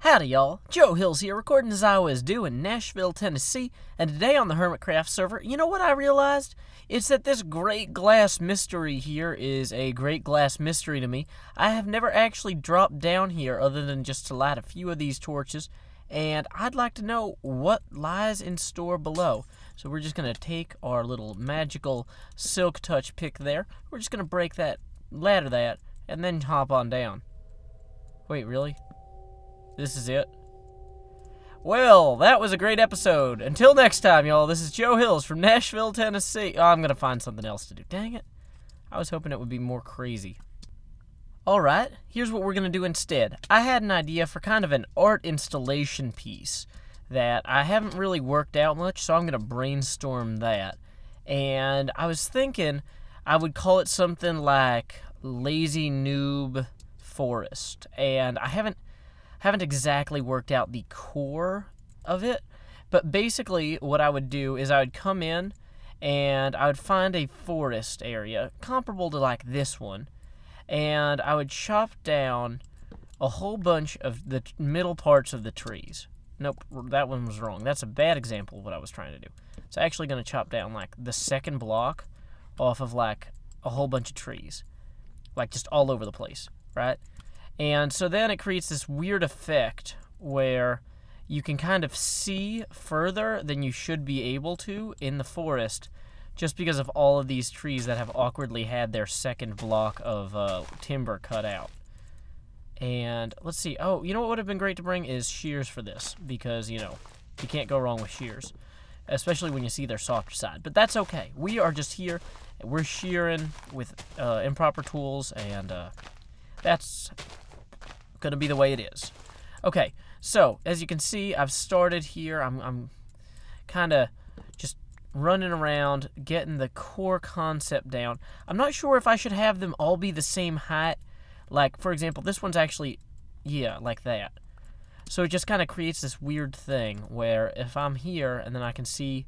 Howdy y'all, Joe Hills here, recording as I always do in Nashville, Tennessee, and today on the Hermitcraft server, you know what I realized? It's that this great glass mystery here is a great glass mystery to me. I have never actually dropped down here other than just to light a few of these torches, and I'd like to know what lies in store below. So we're just going to take our little magical silk touch pick there, we're just going to break that, ladder that, and then hop on down. Wait, really? This is it? Well, that was a great episode. Until next time, y'all, this is Joe Hills from Nashville, Tennessee. Oh, I'm going to find something else to do. Dang it. I was hoping it would be more crazy. Alright, here's what we're going to do instead. I had an idea for kind of an art installation piece that I haven't really worked out much, so I'm going to brainstorm that. And I was thinking I would call it something like Lazy Noob Forest. And I haven't exactly worked out the core of it, but basically what I would do is I would come in and I would find a forest area comparable to like this one, and I would chop down a whole bunch of the middle parts of the trees. Nope, that one was wrong. That's a bad example of what I was trying to do. It's actually going to chop down like the second block off of like a whole bunch of trees, like just all over the place, right? And so then it creates this weird effect where you can kind of see further than you should be able to in the forest just because of all of these trees that have awkwardly had their second block of timber cut out. And let's see. Oh, you know what would have been great to bring is shears for this because, you know, you can't go wrong with shears, especially when you see their softer side. But that's okay. We are just here. We're shearing with improper tools, and that's going to be the way it is. Okay, so as you can see, I've started here. I'm kind of just running around, getting the core concept down. I'm not sure if I should have them all be the same height. Like, for example, this one's actually, yeah, like that. So it just kind of creates this weird thing where if I'm here and then I can see,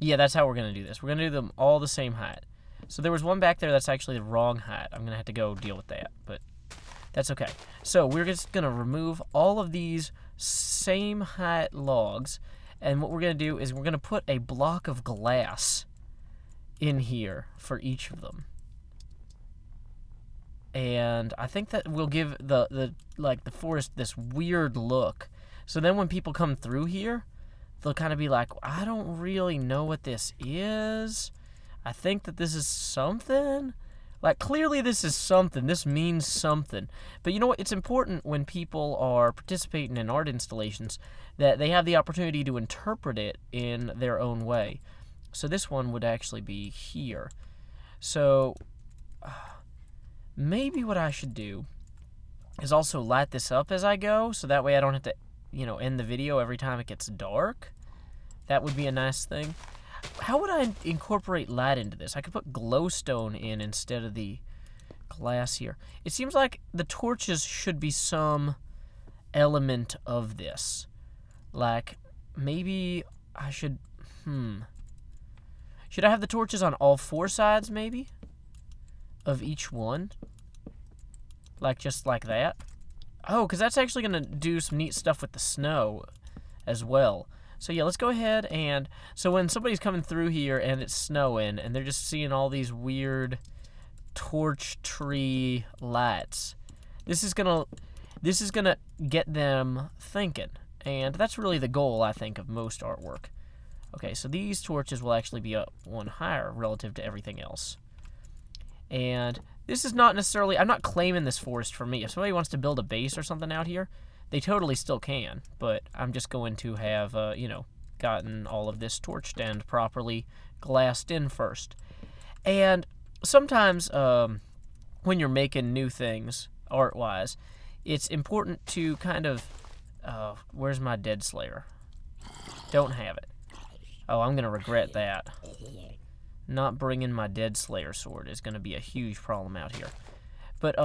yeah, that's how we're going to do this. We're going to do them all the same height. So there was one back there that's actually the wrong height. I'm going to have to go deal with that, but that's okay. So we're just going to remove all of these same height logs, and what we're going to do is we're going to put a block of glass in here for each of them. And I think that will give the forest this weird look. So then when people come through here, they'll kind of be like, I don't really know what this is. I think that this is something. Like, clearly this is something. This means something. But you know what? It's important when people are participating in art installations that they have the opportunity to interpret it in their own way. So this one would actually be here. So maybe what I should do is also light this up as I go, so that way I don't have to, you know, end the video every time it gets dark. That would be a nice thing. How would I incorporate light into this? I could put glowstone in instead of the glass here. It seems like the torches should be some element of this. Like, maybe I should, Should I have the torches on all four sides, maybe? Of each one? Like, just like that? Oh, because that's actually going to do some neat stuff with the snow as well. So yeah, let's go ahead and, so when somebody's coming through here and it's snowing and they're just seeing all these weird torch tree lights, this is gonna get them thinking. And that's really the goal, I think, of most artwork. Okay, so these torches will actually be up one higher relative to everything else. And this is not necessarily, I'm not claiming this forest for me. If somebody wants to build a base or something out here, they totally still can, but I'm just going to have, you know, gotten all of this torched and properly glassed in first. And sometimes when you're making new things, art-wise, it's important to kind of, where's my Dead Slayer? Don't have it. Oh, I'm going to regret that. Not bringing my Dead Slayer sword is going to be a huge problem out here. But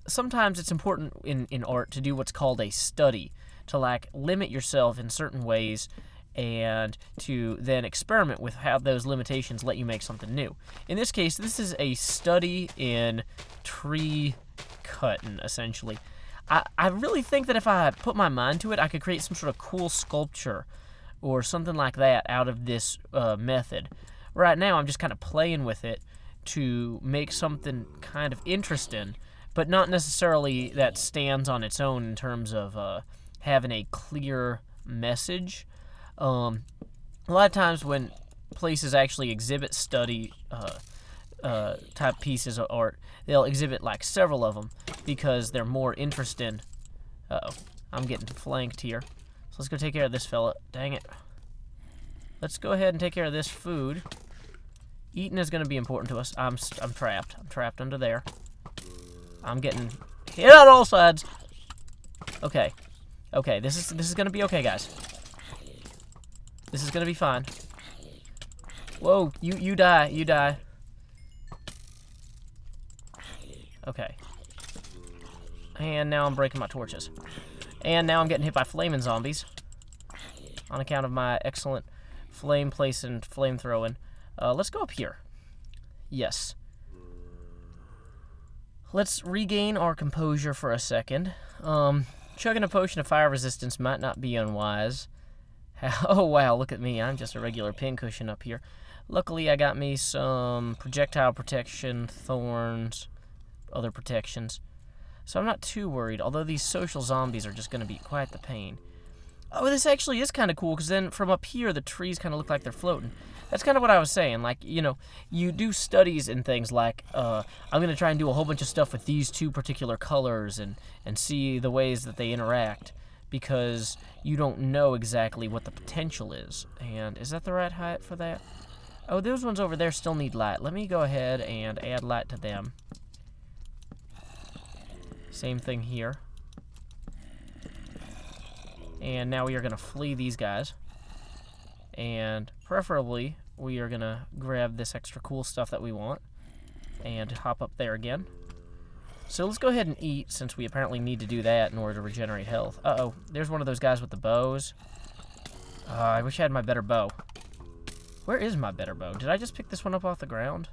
sometimes it's important in art to do what's called a study, to like limit yourself in certain ways and to then experiment with how those limitations let you make something new. In this case, this is a study in tree cutting, essentially. I really think that if I put my mind to it, I could create some sort of cool sculpture or something like that out of this method. Right now, I'm just kind of playing with it to make something kind of interesting, but not necessarily that stands on its own in terms of having a clear message. A lot of times when places actually exhibit study type pieces of art, they'll exhibit like several of them because they're more interesting. Uh-oh, I'm getting flanked here. So let's go take care of this fella. Dang it. Let's go ahead and take care of this food. Eating is going to be important to us. I'm trapped. I'm trapped under there. I'm getting hit on all sides. Okay. Okay, this is going to be okay, guys. This is going to be fine. Whoa, you die. You die. Okay. And now I'm breaking my torches. And now I'm getting hit by flaming zombies on account of my excellent flame place and flame throwing. Let's go up here. Yes. Let's regain our composure for a second. Chugging a potion of fire resistance might not be unwise. Oh, wow, look at me. I'm just a regular pincushion up here. Luckily, I got me some projectile protection, thorns, other protections. So I'm not too worried, although these social zombies are just going to be quite the pain. Oh, this actually is kind of cool, because then from up here, the trees kind of look like they're floating. That's kind of what I was saying. Like, you know, you do studies and things like, I'm going to try and do a whole bunch of stuff with these two particular colors and see the ways that they interact, because you don't know exactly what the potential is. And is that the right height for that? Oh, those ones over there still need light. Let me go ahead and add light to them. Same thing here. And now we are going to flee these guys. And preferably, we are going to grab this extra cool stuff that we want and hop up there again. So let's go ahead and eat, since we apparently need to do that in order to regenerate health. Uh-oh, there's one of those guys with the bows. I wish I had my better bow. Where is my better bow? Did I just pick this one up off the ground?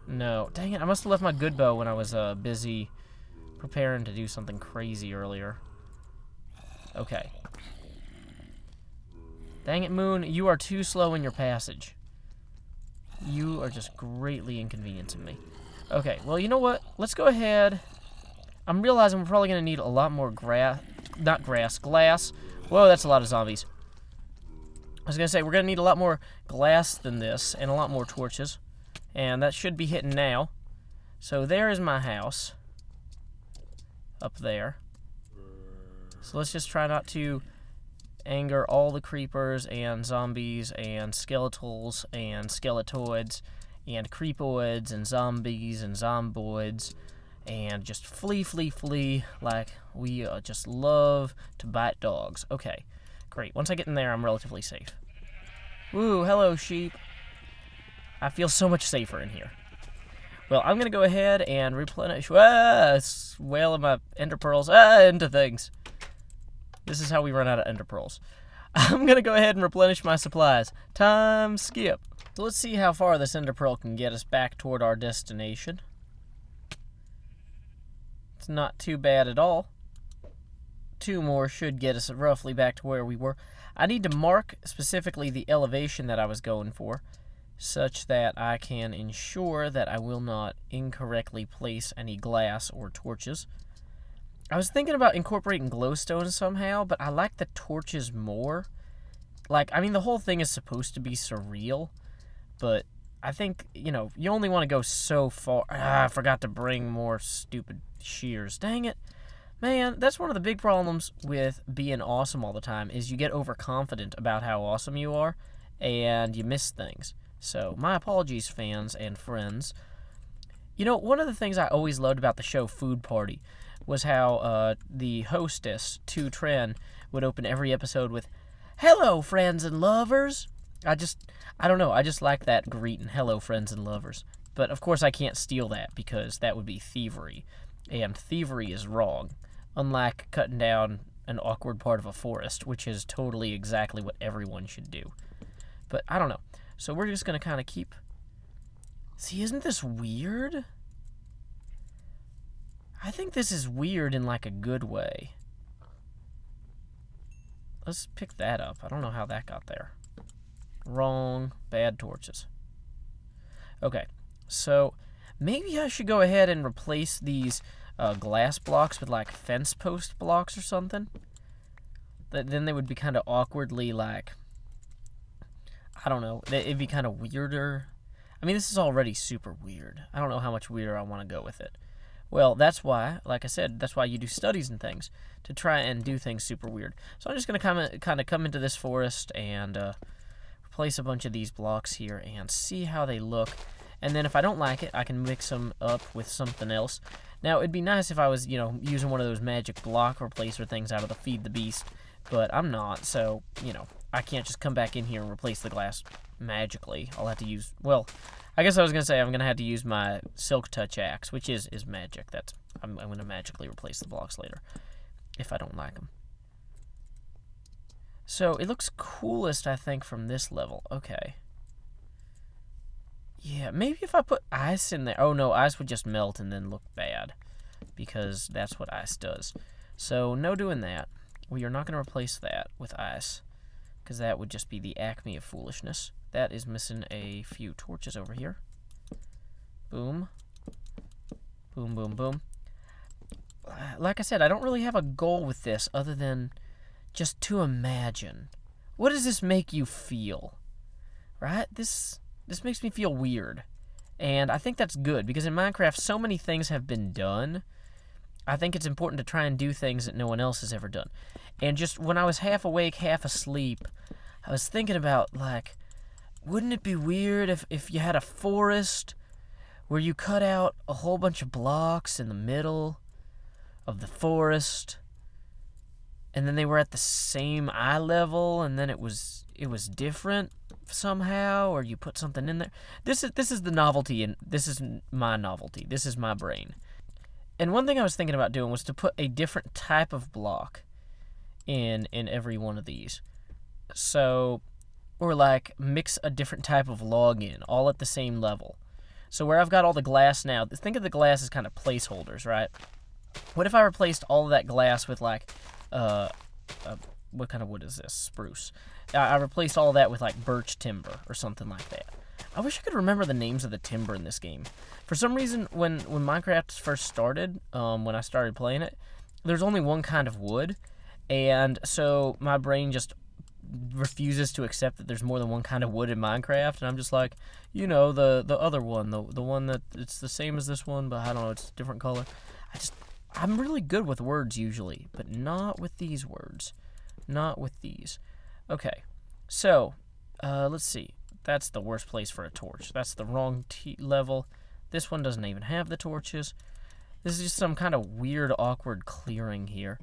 No. Dang it, I must have left my good bow when I was busy preparing to do something crazy earlier. Okay. Dang it, Moon, you are too slow in your passage. You are just greatly inconveniencing me. Okay, well, you know what? Let's go ahead. I'm realizing we're probably going to need a lot more glass. Whoa, that's a lot of zombies. I was going to say, we're going to need a lot more glass than this, and a lot more torches. And that should be hitting now. So there is my house. Up there. So let's just try not to anger all the creepers and zombies and skeletals and skeletoids and creepoids and zombies and zomboids, and just flee like we just love to bite dogs. Okay, great. Once I get in there, I'm relatively safe. Woo, hello, sheep. I feel so much safer in here. Well, I'm going to go ahead and replenish. It's wailing my ender pearls into things. This is how we run out of ender pearls. I'm going to go ahead and replenish my supplies. Time skip. So let's see how far this ender pearl can get us back toward our destination. It's not too bad at all. 2 more should get us roughly back to where we were. I need to mark specifically the elevation that I was going for, such that I can ensure that I will not incorrectly place any glass or torches. I was thinking about incorporating glowstones somehow, but I like the torches more. Like, I mean, the whole thing is supposed to be surreal, but I think, you know, you only want to go so far. I forgot to bring more stupid shears. Dang it. Man, that's one of the big problems with being awesome all the time, is you get overconfident about how awesome you are, and you miss things. So, my apologies, fans and friends. You know, one of the things I always loved about the show Food Party was how the hostess, Tu Tren, would open every episode with, "Hello, friends and lovers." I don't know, I just like that greeting, "Hello, friends and lovers." But, of course, I can't steal that, because that would be thievery. And thievery is wrong, unlike cutting down an awkward part of a forest, which is totally exactly what everyone should do. But, I don't know. So we're just going to kind of keep... See, isn't this weird? I think this is weird in like a good way. Let's pick that up. I don't know how that got there. Wrong. Bad torches. Okay, so maybe I should go ahead and replace these glass blocks with like fence post blocks or something. Then they would be kind of awkwardly like, I don't know, it'd be kind of weirder. I mean, this is already super weird. I don't know how much weirder I want to go with it. Well, that's why, like I said, that's why you do studies and things, to try and do things super weird. So I'm just going to kind of come into this forest and replace a bunch of these blocks here and see how they look. And then if I don't like it, I can mix them up with something else. Now, it'd be nice if I was, you know, using one of those magic block replacer things out of the Feed the Beast, but I'm not, so, you know, I can't just come back in here and replace the glass magically. I'll have to use, well, I guess I was going to say I'm going to have to use my Silk Touch axe, which is magic. I'm going to magically replace the blocks later, if I don't like them. So, it looks coolest, I think, from this level. Okay. Yeah, maybe if I put ice in there. Oh, no, ice would just melt and then look bad, because that's what ice does. So, no doing that. We are not going to replace that with ice, because that would just be the acme of foolishness. That is missing a few torches over here. Boom. Boom, boom, boom. Like I said, I don't really have a goal with this other than just to imagine. What does this make you feel? Right? This makes me feel weird. And I think that's good, because in Minecraft, so many things have been done. I think it's important to try and do things that no one else has ever done. And just when I was half awake, half asleep, I was thinking about, like, wouldn't it be weird if you had a forest where you cut out a whole bunch of blocks in the middle of the forest, and then they were at the same eye level, and then it was different somehow, or you put something in there. This is the novelty, and this is my novelty. This is my brain. And one thing I was thinking about doing was to put a different type of block in every one of these. So, or like mix a different type of log in, all at the same level. So where I've got all the glass now, think of the glass as kind of placeholders, right? What if I replaced all of that glass with like, what kind of wood is this? Spruce. I replaced all of that with like birch timber or something like that. I wish I could remember the names of the timber in this game. For some reason, when Minecraft first started, when I started playing it, there's only one kind of wood, and so my brain just refuses to accept that there's more than one kind of wood in Minecraft, and I'm just like, you know, the other one, the one that it's the same as this one, but I don't know, it's a different color. I'm really good with words usually, but not with these words. Not with these. Okay, so, let's see. That's the worst place for a torch. That's the wrong level. This one doesn't even have the torches. This is just some kind of weird, awkward clearing here.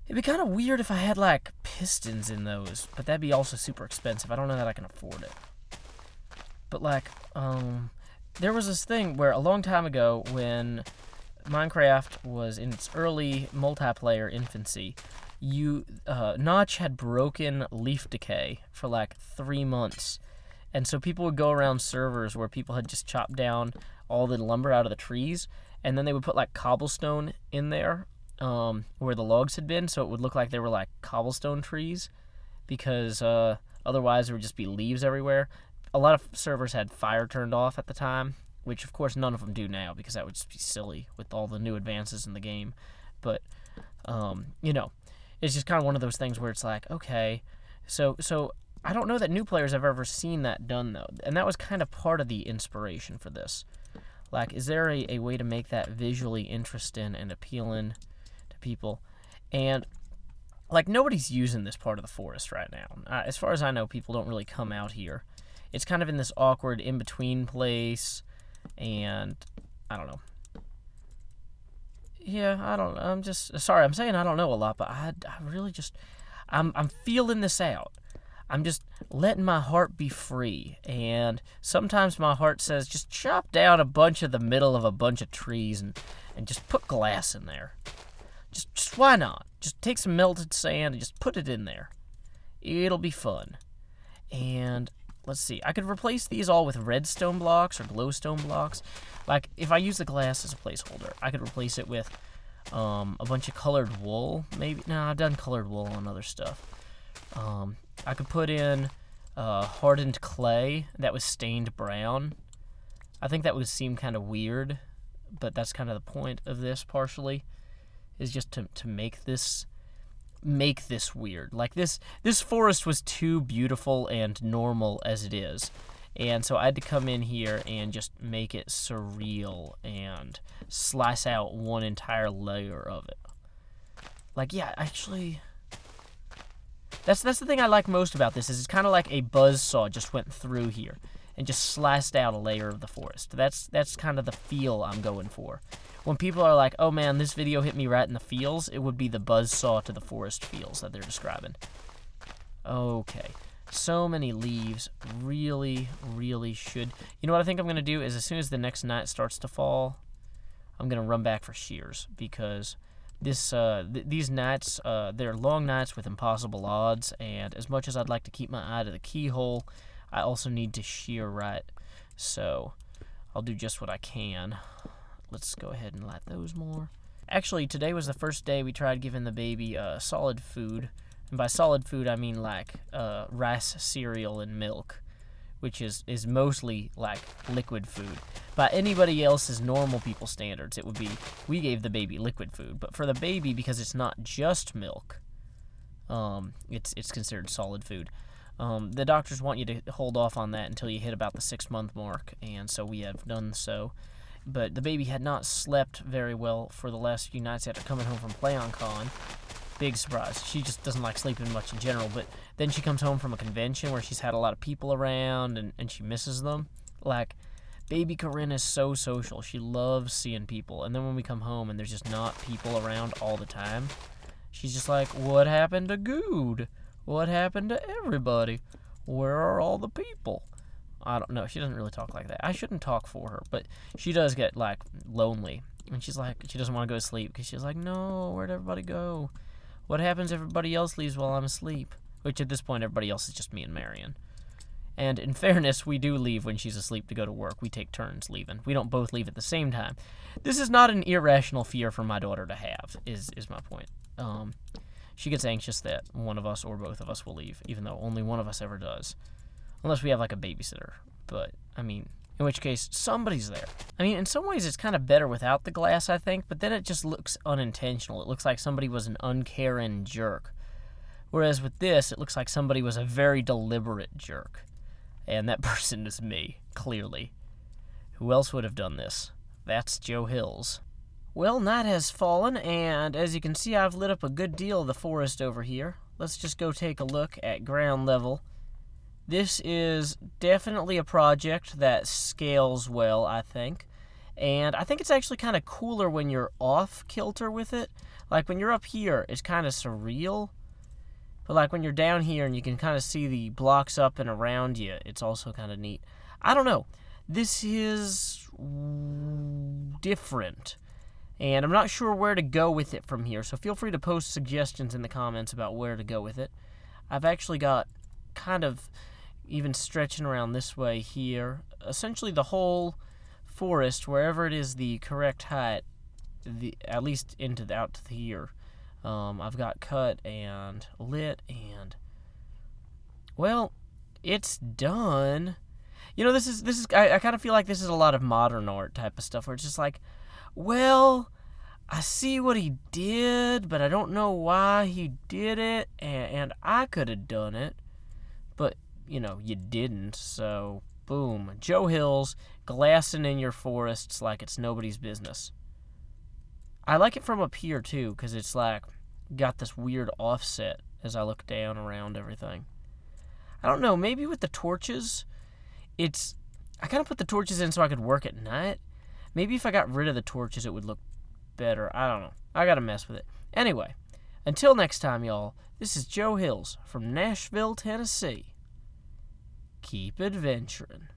It'd be kind of weird if I had, like, pistons in those, but that'd be also super expensive. I don't know that I can afford it. But, like, there was this thing where a long time ago when Minecraft was in its early multiplayer infancy, Notch had broken leaf decay for like 3 months, and so people would go around servers where people had just chopped down all the lumber out of the trees, and then they would put like cobblestone in there where the logs had been, so it would look like they were like cobblestone trees, because otherwise there would just be leaves everywhere. A lot of servers had fire turned off at the time, which of course none of them do now, because that would just be silly with all the new advances in the game. But you know, it's just kind of one of those things where it's like, okay, so I don't know that new players have ever seen that done, though. And that was kind of part of the inspiration for this. Like, is there a way to make that visually interesting and appealing to people? And, like, nobody's using this part of the forest right now. As far as I know, people don't really come out here. It's kind of in this awkward in-between place, and I don't know. Yeah, I don't know. I'm just sorry. I'm saying I don't know a lot, but I really just I'm feeling this out. I'm just letting my heart be free, and sometimes my heart says just chop down a bunch of the middle of a bunch of trees and just put glass in there. Just why not? Just take some melted sand and just put it in there. It'll be fun. And let's see. I could replace these all with redstone blocks or glowstone blocks. Like, if I use the glass as a placeholder, I could replace it with a bunch of colored wool, maybe. No, I've done colored wool on other stuff. I could put in hardened clay that was stained brown. I think that would seem kind of weird, but that's kind of the point of this, partially, is just to make this weird. Like, this forest was too beautiful and normal as it is, and so I had to come in here and just make it surreal and slice out one entire layer of it. Like, yeah, actually, that's the thing I like most about this, is it's kind of like a buzzsaw just went through here and just sliced out a layer of the forest. That's kind of the feel I'm going for. When people are like, oh man, this video hit me right in the feels, it would be the buzzsaw to the forest feels that they're describing. Okay, so many leaves. Really, really should. You know what I think I'm going to do is, as soon as the next night starts to fall, I'm going to run back for shears, because these nights, they're long nights with impossible odds, and as much as I'd like to keep my eye to the keyhole, I also need to shear right, so I'll do just what I can. Let's go ahead and light those more. Actually, today was the first day we tried giving the baby solid food, and by solid food I mean like rice, cereal, and milk, which is mostly like liquid food. By anybody else's normal people standards, it would be, we gave the baby liquid food, but for the baby, because it's not just milk, it's considered solid food. The doctors want you to hold off on that until you hit about the 6-month mark, and so we have done so. But the baby had not slept very well for the last few nights after coming home from PlayOnCon. Big surprise. She just doesn't like sleeping much in general, but then she comes home from a convention where she's had a lot of people around, and she misses them. Like, baby Corinne is so social. She loves seeing people, and then when we come home and there's just not people around all the time, she's just like, what happened to Good? What happened to everybody? Where are all the people? I don't know. She doesn't really talk like that. I shouldn't talk for her, but she does get, like, lonely. And she's like, she doesn't want to go to sleep because she's like, no, where'd everybody go? What happens if everybody else leaves while I'm asleep? Which at this point, everybody else is just me and Marion. And in fairness, we do leave when she's asleep to go to work. We take turns leaving. We don't both leave at the same time. This is not an irrational fear for my daughter to have, is my point. She gets anxious that one of us or both of us will leave, even though only one of us ever does. Unless we have, like, a babysitter. But, I mean, in which case, somebody's there. I mean, in some ways, it's kind of better without the glass, I think, but then it just looks unintentional. It looks like somebody was an uncaring jerk. Whereas with this, it looks like somebody was a very deliberate jerk. And that person is me, clearly. Who else would have done this? That's Joe Hills. Well, night has fallen, and as you can see, I've lit up a good deal of the forest over here. Let's just go take a look at ground level. This is definitely a project that scales well, I think. And I think it's actually kind of cooler when you're off kilter with it. Like, when you're up here, it's kind of surreal. But, like, when you're down here and you can kind of see the blocks up and around you, it's also kind of neat. I don't know. This is different. And I'm not sure where to go with it from here, so feel free to post suggestions in the comments about where to go with it. I've actually got kind of even stretching around this way here. Essentially the whole forest, wherever it is the correct height, at least out to here, I've got cut and lit, and, well, it's done. You know, this is I kind of feel like this is a lot of modern art type of stuff, where it's just like, well, I see what he did, but I don't know why he did it, and I could have done it, but, you know, you didn't, so, boom. Joe Hills, glassing in your forests like it's nobody's business. I like it from up here, too, because it's, like, got this weird offset as I look down around everything. I don't know, maybe with the torches, I kind of put the torches in so I could work at night. Maybe if I got rid of the torches, it would look better. I don't know. I gotta mess with it. Anyway, until next time, y'all, this is Joe Hills from Nashville, Tennessee. Keep adventuring.